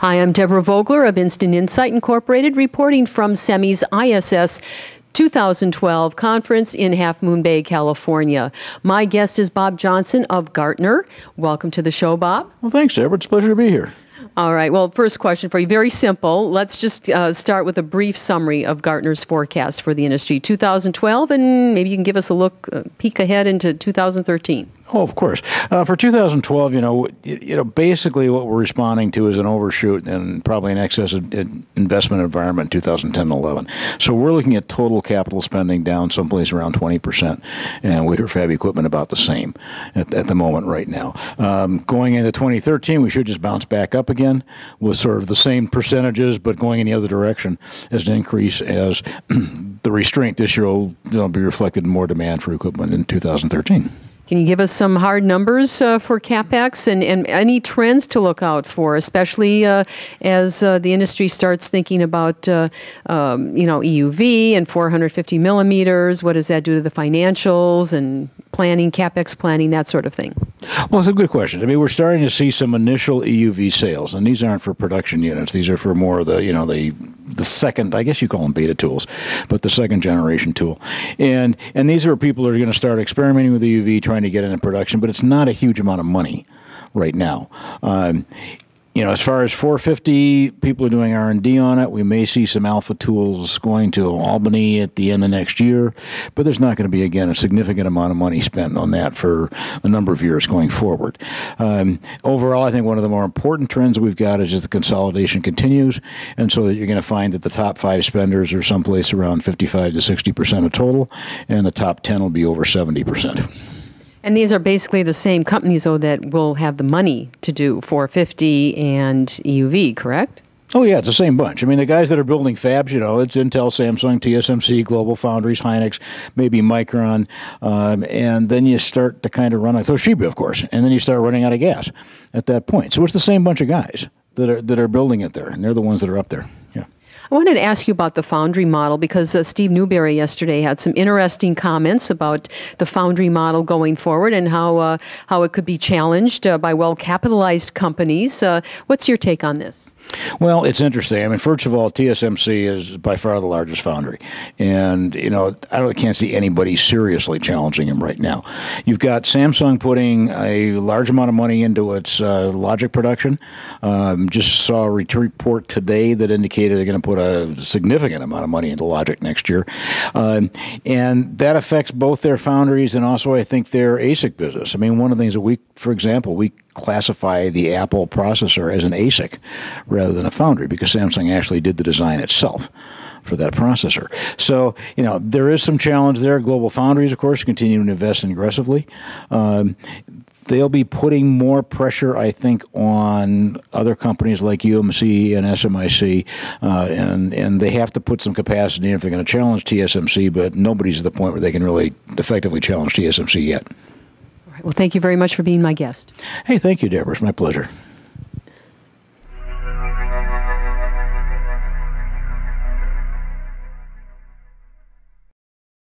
Hi, I'm Deborah Vogler of Instant Insight Incorporated, reporting from SEMI's ISS 2012 conference in Half Moon Bay, California. My guest is Bob Johnson of Gartner. Welcome to the show, Bob. Well, thanks, Deborah. It's a pleasure to be here. All right. Well, first question for you. Very simple. Let's just start with a brief summary of Gartner's forecast for the industry 2012, and maybe you can give us a peek ahead into 2013. Oh, of course. For 2012, basically what we're responding to is an overshoot and probably an excess of investment environment in 2010 and 11. So we're looking at total capital spending down someplace around 20%, and wafer fab equipment about the same at the moment right now. Going into 2013, we should just bounce back up again with sort of the same percentages, but going in the other direction as an increase as the restraint this year will be reflected in more demand for equipment in 2013. Can you give us some hard numbers for CapEx and any trends to look out for, especially as the industry starts thinking about EUV and 450 millimeters? What does that do to the financials and planning, CapEx planning, that sort of thing? Well, it's a good question. I mean, we're starting to see some initial EUV sales, and these aren't for production units. These are for more of the second, I guess you call them beta tools, but the second generation tool. And these are people who are going to start experimenting with EUV, trying to get it in production, but it's not a huge amount of money right now. As far as 450, people are doing R&D on it. We may see some alpha tools going to Albany at the end of next year, but there's not going to be, again, a significant amount of money spent on that for a number of years going forward. Overall, I think one of the more important trends we've got is just the consolidation continues, and so that you're going to find that the top 5 spenders are someplace around 55 to 60% of total, and the top 10 will be over 70%. And these are basically the same companies, though, that will have the money to do 450 and EUV, correct? Oh, yeah, it's the same bunch. I mean, the guys that are building fabs, it's Intel, Samsung, TSMC, Global Foundries, Hynix, maybe Micron, and then you start to kind of run out of Toshiba, of course, and then you start running out of gas at that point. So it's the same bunch of guys that are building it there, and they're the ones that are up there. Yeah. I wanted to ask you about the foundry model because Steve Newberry yesterday had some interesting comments about the foundry model going forward and how it could be challenged by well-capitalized companies. What's your take on this? Well, it's interesting. I mean, first of all, TSMC is by far the largest foundry. And, I can't see anybody seriously challenging him right now. You've got Samsung putting a large amount of money into its logic production. Just saw a report today that indicated they're going to put a significant amount of money into logic next year. And that affects both their foundries and also, I think, their ASIC business. I mean, one of the things that for example, we classify the Apple processor as an ASIC rather than a foundry because Samsung actually did the design itself for that processor. So, there is some challenge there. Global Foundries, of course, continue to invest aggressively. They'll be putting more pressure, I think, on other companies like UMC and SMIC, and they have to put some capacity in if they're going to challenge TSMC, but nobody's at the point where they can really effectively challenge TSMC yet. All right. Well, thank you very much for being my guest. Hey, thank you, Deborah. It's my pleasure.